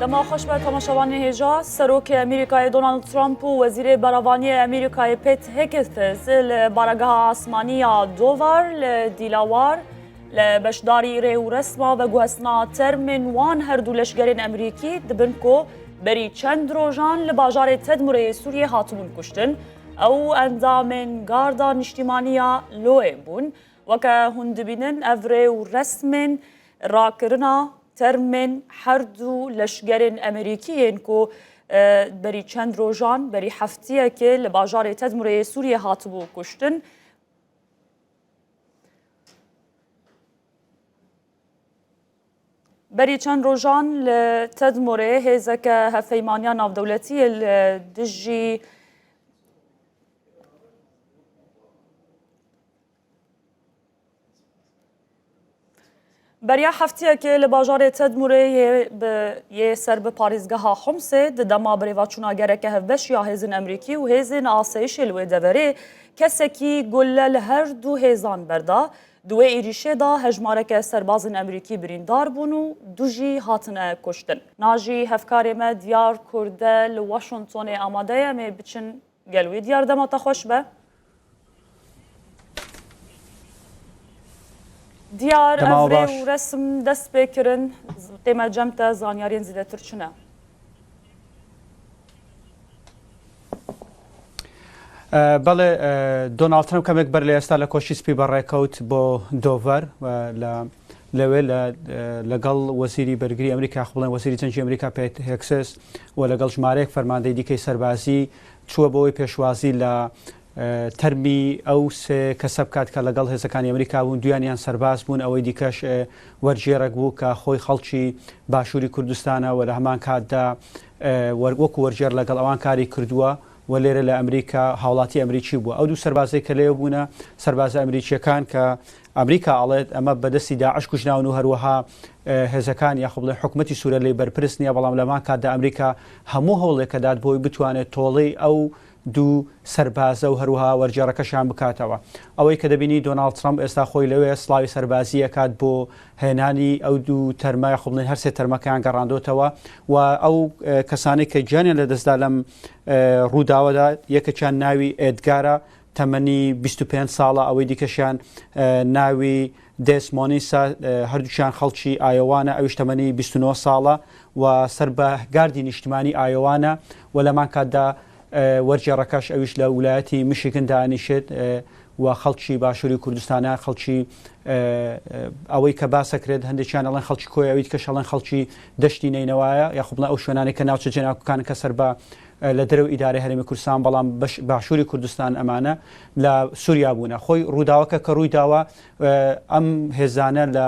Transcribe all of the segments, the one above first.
دما خوش به تماشاوان هجا سروک امریکای دونالد ترامپ و وزیر براوانی امریکای پیت هگثز لبارگاه آسمانی دوور لدیلاوار لبشداری ری و رسما و گوهسنا ترمن وان هر دولشگرین امریکی دبنکو بری چند روژان لباجار تدمره سوریه هاتمون کشتن او اندامن گاردا نشتیمانیا لوه بون وکه هندبینن افره و رسمن راکرنا ترمن هر دو لشگرین امریکیین کو بری چند روژان بری هفتیه که لباجار تدمره سوریه هاتبو کشتن بری چند روژان لتدمره هزک هفیمانیا ناف دولتی الدجی بریا هفتیه که لباجار تدمره یه سر به پاریزگاه حمسه دما بریواچونا گرکه هفبش یا هزین امریکی و هزین آسایش الوی دوره کسی که گلل هر دو هزان بردا دوی ایریشه دا هجماره که سربازن امریکی بریندار بونو دوجی هاتنه کشتن ناجی هفکاری ما دیار کرده لواشنطن آماده می بچن گلوی دیار دما تا خوش به دیار افری و رسم دست بکرن قیمه جمت زانیارین زیده ترچنه بله دونالد ترامپ کمک بر لیستا لکوشی سپی برای کوت با دوور و لویل لقل وزیری برگری امریکا خبلن وزیری تنجی امریکا پیت هکسس و لقل جمارک فرمانده دیکی سربازی چوه بوی پیشوازی ل ترمی او سه کسب کات که لقل هزکانی امریکا بون دویانیان سرباز بون اوی دیکش ورجیرک بو که خوی خلچی باشوری کردستانه و لهمان کات دا وکو ورجیر لقل اوان کاری کردوه ولێرە لە ئەمریکا هاوڵاتی ئەمریکی بووە ئەو دوو سەربازەی کە لێو بوونە سەربازە ئەمریکیەکان کە ئەمریکا ئەڵێت ئەمە بەدەستی داعش کوژناون و هەروەها هێزەکان یاخۆ بڵێ حکومەتی سوورە لێ بەرپرس نییە بەڵام لەمان کاتدا ئەمریکا هەموو هەوڵێک کە دات بۆی بتوانێت تۆڵەی ئەو دوو سەربازە و هەروەها وەرجێڕەکەشیان بکاتەوە ئەوەی کە دەبینی دۆناڵد ترامپ ئێستا خۆی لەوێ سڵاوی سەربازی ئەکات بۆ هێنانی ئەو دوو تەرمای خۆ بڵێن هەر سێ تەرمەکەیان گەڕاندۆتەوە و ئەو کەسانەی کە گیانیان لەدەستدا لەم ڕووداوەدا یەکێکیان ناوی ئێدگارە تەمەنی 25 ساڵە ئەوەی دیکەشیان ناوی دێسمۆنیسا هەردووچیان خەڵکی ئایۆوانە ئەویش تەمەنی 29 ساڵە و سەر بە گاردی نیشتیمانی ئایۆوانە و لەمان کاتدا وەرجێڕەکەش ئەویش لە ویلایەتی میشیگن دانیشێت و خەڵکی باشووری کوردستانە خەڵکی ئەوەی کە باسەکرێت هەندێکیان ئەڵێن خەڵکی کۆی ئەویت کەش ئەڵێن خەڵکی دەشتی نینەوەیە یاخۆ بڵێن ئەو شوێنانەی کە ناوچە جێناوەکان کە سەر بە لە دەرەوە ئیدارەی هەرێمی کوردستان بەڵام باشووری کوردستان ئەمانە لە سووریا بوونە خۆی ڕووداوەکە کە ڕووی داوە ئەم هێزانە لە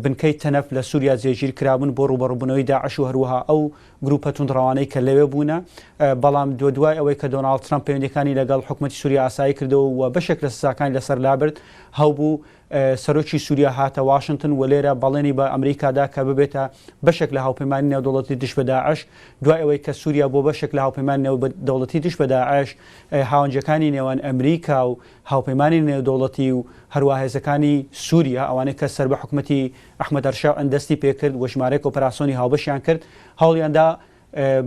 بنکەی تەنەف لە سووریا جێگیر کرابوون بۆ ڕوبەڕووبوونەوەی داعش و هەروەها ئەو گروپە توندڕەوانەی کە لەوێ بوونە بەڵام دوای ئەوەی کە دۆناڵد ترامپ پەیوەندیەکانی لەگەڵ حکوومەتی سووریا ئاسایی کردەوە و بەشێک لە سزاکانی لەسەر لابرد هەوبوو سەرۆکی سووریا هاتە واشنگتن و لێرە بەڵێنی بە ئەمریکادا کە ببێتە بەشێک لە هاوپەیمانی نێودەوڵەتی دش بە داعش دوای ئەوەی کە سووریا بۆ بەشێک لە هاوپەیمانی نێودەوڵەتی دش بە داعش هاوەنجەکانی نێوان ئەمریکا و هاوپەیمانی نێودەوڵەتی و هەروە هێزەکانی سووریا ئەوانەی کە سەر بە حکوومەتی ئەحمەد ئەرشاو ئەندەستی پێکرد و ژمارەیەک ئۆپەراسیۆنی هاوبەشیان کرد هەوڵیاندا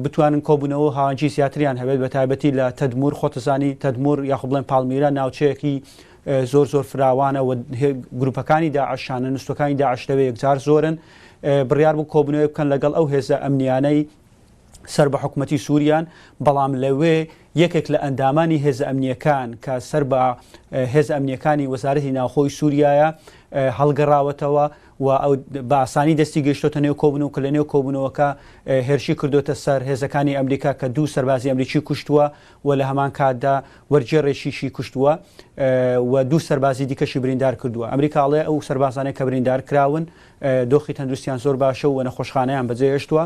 بتوانن کۆبوونەوە هاوەنجی زیاتریان هەبێت بە تایبەتی لە تەدمور خۆتەزانی تەدمور یاخۆ بڵێن پاڵمیرە ناوچەیەکی زۆر فراوانە و گروپەکانی داعشانە نوستەکانی داعش لەوێ یەکجار زۆرن بڕیار بوو کۆبوونەوەی بکەن لەگەڵ ئەو هێزە ئەمنیانەی سەر بە حکوومەتی سووریان بەڵام لەوێ یەکێک لە ئەندامانی هێزە ئەمنیەکان کە سەر بە هێز ئەمنیەکانی وەزارەتی ناوخۆی سووریایە هەڵگەڕاوەتەوە و ئەو بە ئاسانی دەستی گەیشتۆتە نێو کۆبوونەوە کە لە نێو کۆبوونەوەکە هێرشی کردوتە سەر هێزەکانی ئەمریکا کە دوو سەربازی ئەمریکی کوشتووە و لە هەمان کاتدا وەرجێڕێکیشی کوشتووە و دوو سەربازی دیکەشی بریندار کردووە ئەمریکاڵێ ئەو سەربازانەی کە بریندار کراون دۆخی تەندروستیان زۆر باشە و نەخۆشخانەیان بەجێهێشتووە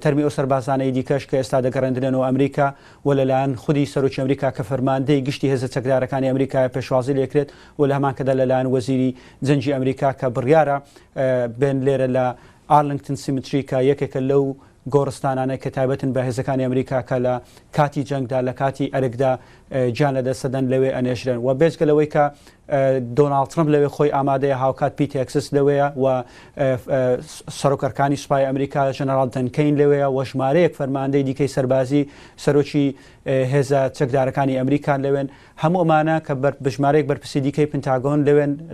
تەرمی ئەو سەربازانەی دیکەش کە ئێستا دەگەڕێندرێنەوە ئەمریکا و لەلایەن خودی سەرۆکی ئەمریکا کە فەرماندەی گشتی هێزە چەکدارەکانی ئەمریکا پێشوازی لێکرێت و لە هەمان کەدا لەلایەن وەزیری جەنگی ئەمریکا کە بڕیارە بێن لێرە لە ئارلینگتن سیمتری کە یەکێکە لەو گۆڕستانانە کە تایبەتن بە هێزەکانی ئەمریکا کە لە کاتی جەنگدا لە کاتی ئەرکدا گیان لەدەستدەن لەوێ ئەنێژرن و بێجگە لەوەی کە دۆناڵد ترامپ لەوێ خۆی ئامادەیە هاوکات پی تێکسس لەوەیە و سەرۆکەرەکانی سوپای ئەمریکا ژەنەڕاڵ دەنکەین لەوەیە و ژمارەیەک فەرماندەی دیکەی سەربازی سەرۆکی هێزە چەکدارەکانی ئەمریکان لەوێن هەموو ئەمانە کە بژمارەیەک بەرپرسی دیکەی پنتاگۆن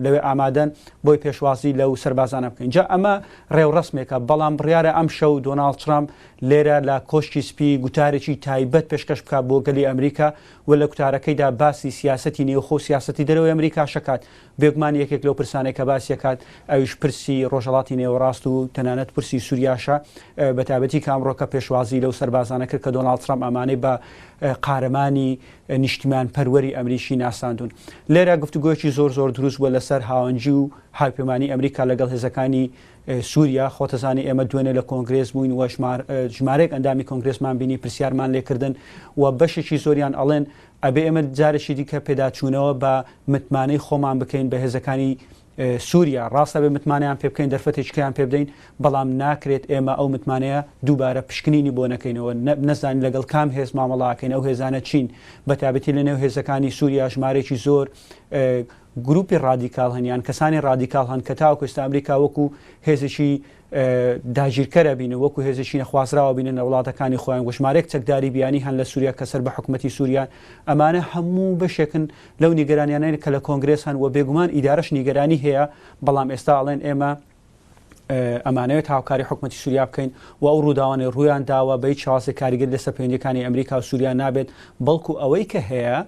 لەوێ ئامادەن بۆی پێشوازی لەو سەربازانە بکەین. جا ئەمە ڕێوڕسمێکە بەڵام بڕیارە ئەم شەو دۆناڵد ترامپ لێرە لە کۆشتی سپی گوتارێکی تایبەت پێشکەش بکات بۆ گەلی ئەمریکا و لە گوتارەکەیدا باسی سیاسەتی نێوخۆ سیاسەتی دەرەوەی ئەمریکا شەکات بێگومان یەکێک لەو پرسانێک کە باسیەکات ئەویش پرسی ڕۆژهەڵاتی نێوەڕاست و تەنانەت پرسی سووریاشە بە تایبەتی کامڕۆکە پێشوازی لەو سەربازانە کرد کە دۆناڵد ترامپ ئەمانەی بە قارەمانی نیشتیمان پەروەری ئەمریکی ناساندون. لێرە گفتوگۆیەکی زۆر دروست بووە لەسەر هاوەنجی و هاوپەیمانی ئەمریکا لەگەڵ هێزەکانی سووریا. خۆتەزانی ئێمە دوێنێ لە کۆنگرێس بووین و ژمارەیەک ئەندامی کۆنگرێسمان بینی پرسیارمان لێکردن و بەشێکی زۆریان ئەڵێن ئەبێ ئێمە جارێکی دیکە پێداچوونەوە بە متمانەی خۆمان بکەین بە هێزەکانی سووریا. ڕاستە بێ متمانیان پێ بکەین دەرفەتێکیان پێ بدەین بەڵام ناکرێت ئێمە ئەو متمانەیە دووبارە پشکنینی بۆ نەکەینەوە نەزانین لەگەڵ کام هێز مامەڵاکەین. ئەو هێزانە چین بە تایبەتی لە نێو هێزەکانی سووریا ژمارێکی زۆر گروپی ڕادیکال هەنیان کەسانی ڕادیکال هەن کە تاوەکو ئێستا ئەمریکا وەکو هێزێکی داگیرکەرە بینن وەکو هێزێکی نەخوازراوە بینن لە وڵاتەکانی خۆیان و ژمارەیەک چەکداری بیانی هەن لە سووریا کەسەر بە حکوومەتی سووریان ئەمانە هەموو بەشێکن لەو نیگەرانیانەیە کە لە کۆنگرێس هەن و بێگومان ئیدارەش نیگەرانی هەیە بەڵام ئێستا ئەڵێن ئێمە ئەمانەوێت هاوکاری حکوومەتی سووریا بکەین و ئەو ڕووداوانەی ڕوویان داوە بەی چاوەسێ کاریگر لەسەر پەیوەندیەکانی ئەمریکا و سووریا نابێت بەڵکو ئەوەی کە هەیە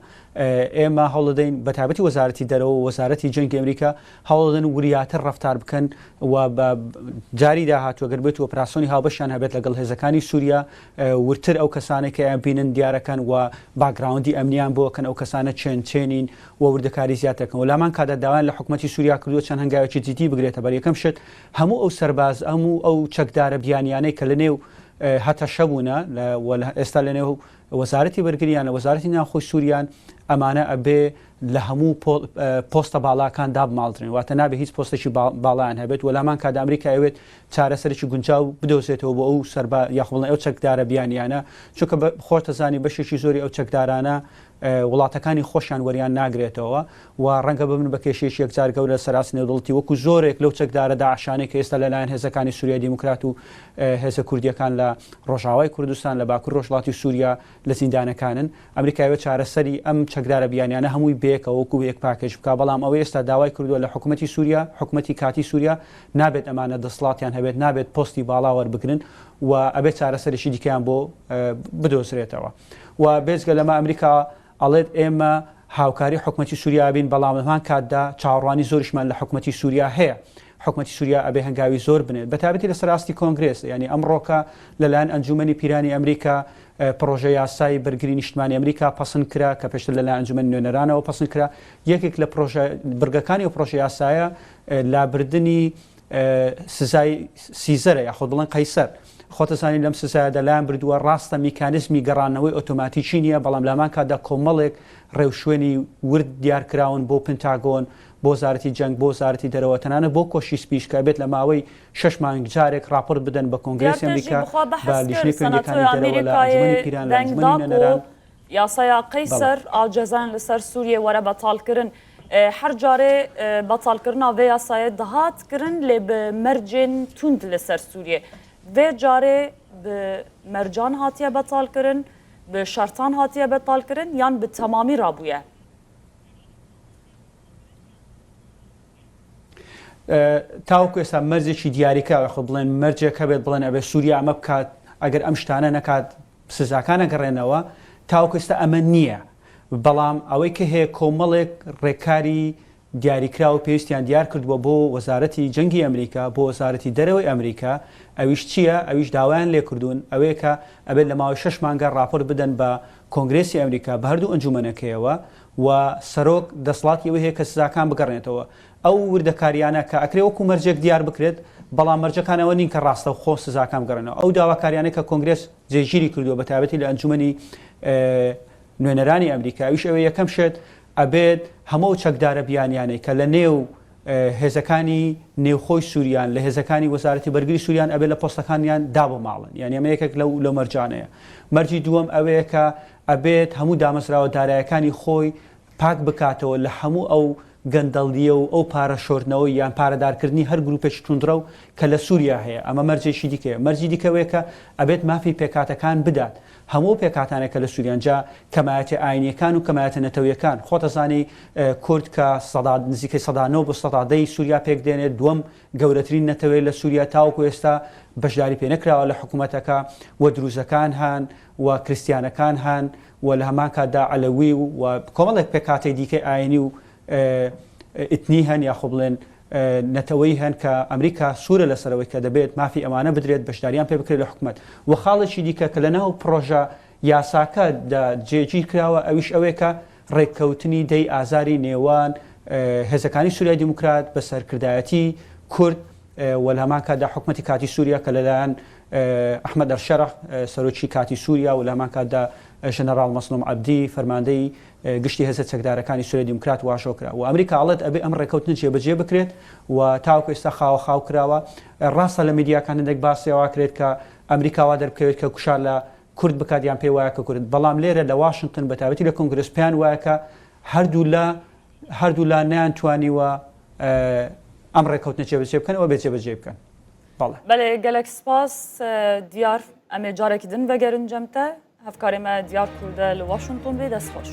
ئێمە هەوڵدەین بە تایبەتی وەزارەتی دەرەوە وەزارەتی جەنگی ئەمریکا هەوڵدەن وریاتر ڕەفتار بکەن و بە جاری داهاتوە گەر بێت و ئۆپراسیۆنی هاوبەشیان هەبێت لەگەڵ هێزەکانی سووریا ورتر ئەو کەسانێک کە بینن دیارەکەن و باگراوندی ئەمنیان بۆکەن ئەو کەسانە چێنین و وردەکاری زیاترکەن و لامان کادا داوایان لە حکوومەتی سووریا کردووە چەند هەنگاوێکی جدی بگرێتە بەر یەکەم شت هەموو ئەو سەرباز هەموو ئەو چەکدارە بیانیانەی کە لە نێو هەتا شەبوونە ئێستا لە نێو وەزارەتی بەرگریان لە وەزارەتی ناوخۆی سووریان ئەمانە ئەبێ لە هەموو پۆستە باڵاکان دابماڵدرێن واتە نابێ هیچ پۆستێکی باڵیان هەبێت و لامان کادا ئەمریکا ئەوێت چارەسەرێکی گونجاو بدۆزێتەوە بۆ ئەو یاخڵن ئەو چەکدارە بیانیانە چونکە خۆتەزانی بەشێکی زۆری ئەو چەکدارانە وڵاتەکانی خۆشیان وەریان ناگرێتەوە و ڕەنگە ببن بە کێشێکی یەکجار گەورە سەراسی نێودوڵەتی وەکو زۆرێک لەو چەکدارە داعشانەی کە ئێستا لەلایەن هێزەکانی سووریا دیموکرات و هێزە کوردیەکان لە ڕۆژاوای کوردستان لە باکوور ڕۆژهەڵاتی سووریا لە زیندانەکانن ئەمریکایەوە چارەسەری ئەم چەکدارە بیانیانە هەمووی بێکەوە وەکو یەک پاکێج بکە بەڵام ئەوەی ئێستا داوای کردووە لە حکوومەتی سووریا حکوومەتی کاتی سووریا نابێت ئەمانە دەسڵاتیان هەبێت نابێت پۆستی باڵا وەربگرن و ئەبێت چارەسەرێکی دیکەیان بۆ بدۆزرێتەوە و بێزگە لەمە ئەمریکا ئەڵێت ئێمە هاوکاری حکوومەتی سووریا بین بەڵام لەمان کاتدا چاوەڕوانی زۆرشمان لە حکوومەتی سووریا هەیە حکوومەتی سووریا ئەبێ هەنگاوی زۆر بنێت بە تایبەتی لەسەر راستی کۆنگرێس ینی ئەمڕۆکە لەلایەن ئەنجومەنی پیرانی ئەمریکا پرۆژە یاسای بەرگری نیشتمانی ئەمریکا پەسەند کرا کە پێشتر لەلایەن ئەنجومەنی نوێنەرانەوە پەسەند کرا یەکێک لە برگەکانی و پرۆژە یاسایە لابردنی سزای سیزەرە یاخۆ بڵێن قەیسەر خۆتەزانی لەم سزایە لەلایەن بردووە ڕاستە میکانیزمی گەڕانەوەی ئۆتۆماتیکی نییە بەڵام لامان کاتدا کۆمەڵێک ڕێوشوێنی ورد دیارکراون بۆ پنتاگۆن بۆ وەزارەتی جەنگ بۆ وەزارەتی دەرەوە تەنانە بۆ کۆشی سپیش کە بێت لە ماوەی 6 مانگ جارێک راپۆرت بدەن بە کۆنگرێسی ئەمریکا بە لیژنەی پەیوەندیەکانی دەرەوە لە ئەنجومەنی پیران لە ئەنجومەنی نوێنەران یاسایا قەیسەر ئاجەزان لەسەر سووریە وەرە بەتاڵکردن هەر جارێ بەتاڵکردنا vê yasayê dihatkirin lê bi mercên tund li ser Sûriyê vê carê bi mercan hatiye betalkirin bi şertan hatiye betalkirin yan bi temamî rabûye تاوەکو ئێستا مەرجێکی دیاریکراوە خۆ بڵێن مەرجێک هەبێت بڵێن ئەبێ سووریا ئەمە بکات ئەگەر ئەم شتانە نەکات سزاکانە گەڕێنەوە تاوەکو ئێستا ئەمە نییە بەڵام ئەوەی کە هەیە کۆمەڵێک ڕێکاری دیاریکرا و پێویستیان دیار کردووە بۆ وەزارەتی جەنگی ئەمریکا بۆ وەزارەتی دەرەوەی ئەمریکا ئەویش چییە ئەویش داوایان لێکردوون ئەوەیە کە ئەبێت لە ماوەی 6 مانگە راپۆرت بدەن بە کۆنگرێسی ئەمریکا بە هەردوو ئەنجومەنەکەیەوە و سەرۆک دەسڵاتی ئەوەی هەیە کە سزاکان بگەڕێنێتەوە ئەو وردەکاریانە کە ئەکرێ وەکو مەرجێک دیار بکرێت بەڵام مەرجەکانەوە نین کە ڕاستە خۆ سزاکان بگەڕێنەوە ئەو داواکاریانە کە کۆنگرێس جێگیری کردووە بە تایبەتی لە ئەنجومەنی نوێنەرانی ئەمریکاویش ئەوەی یەکەم شێت ئەبێت هەموو چەکدارە بیانیانەی کە لە نێو هێزەکانی نێوخۆی سووریان لە هێزەکانی وەزارەتی بەرگری سووریان ئەبێت لە پۆستەکانیان دابۆ ماڵن یعنی ئەمە یەکێک لەو مەرجانەیە مەرجی دووەم ئەوەیە کە ئەبێت هەموو دامەزراوە دارایەکانی خۆی پاک بکاتەوە لە هەموو ئەو گەندەڵیە و ئەو پارە شۆردنەوە یان پارەدارکردنی هەر گروپێکی توندرە و کە لە سووریا هەیە ئەمە مەرجێکی دیکەیە مەرجی دیکەوەیە کە ئەبێت مافی پێکاتەکان بدات هەموو پێکاتانێکە لە سووریانجا کەمایەتی ئاینیەکان و کەمایەتە نەتەویەکان خۆتەزانی کورد کە نزیکەی 1970 بۆ 100 سووریا پێک دێنێت دووەم گەورەترین نەتەوەی لە سووریا تاوەکو ئێستا بەشداری پێ نەکراوە لە حکوومەتەکە و دروزەکان هەن و کریسیانەکان هەن و لە هەمان کاتدا عەلەوی و کۆمەڵێک پێکاتی دیکەی ئاینی و ئیتنی هەن یاخۆ بڵێن نەتەوەی هەن کە ئەمریکا سوورە لەسەرەوەی کە دەبێت مافی ئەمانە بدرێت بەشداریان پێ بکرێت لە حکوومەت و خاڵێکی دیکە کە لەناو پرۆژە یاساکە جێگیر کراوە ئەویش ئەوەیە ڕێککەوتنی دەی ئازاری نێوان هێزەکانی سووریای دیموکرات بە سەرکردایەتی کورد و لە هەمان کاتدا حکوومەتی کاتی سووریا کە لەلایەن ئەحمەد ئەرشەرەح سەرۆکی کاتی سووریا و لە هەمان کاتدا ژەنەڕاڵ مەسلوم عەبدی فەرماندەی گشتی هێزە چەکدارەکانی سووریا دیموکرات واشۆ کرا و ئەمریکا ئەڵێت ئەبێ ئەم ڕێککەوتن جێبەجێ بکرێت و تاوەکو ئێستا خاو کراوە ڕاستە لە میدیاکان هەندێک باسیەوە کرێت کە ئەمریکاوا دەربکەوێت کە کوشار لە کورد بکات یان پێی وایە کە کورد بەڵام لێرە لە واشنگتن بە تایبەتی لە کۆنگرس پێیان وایە کە هەردوو لا نەیانتوانیوە ئەم ڕێککەوتنە جێبەجێ بکەنەوە بێت جێبەجێ بکەن بەڵێ gelek spas diyar em ê carekî din vegerin cem te hevkarê me diyar Kurd e li Washington bê destxweş.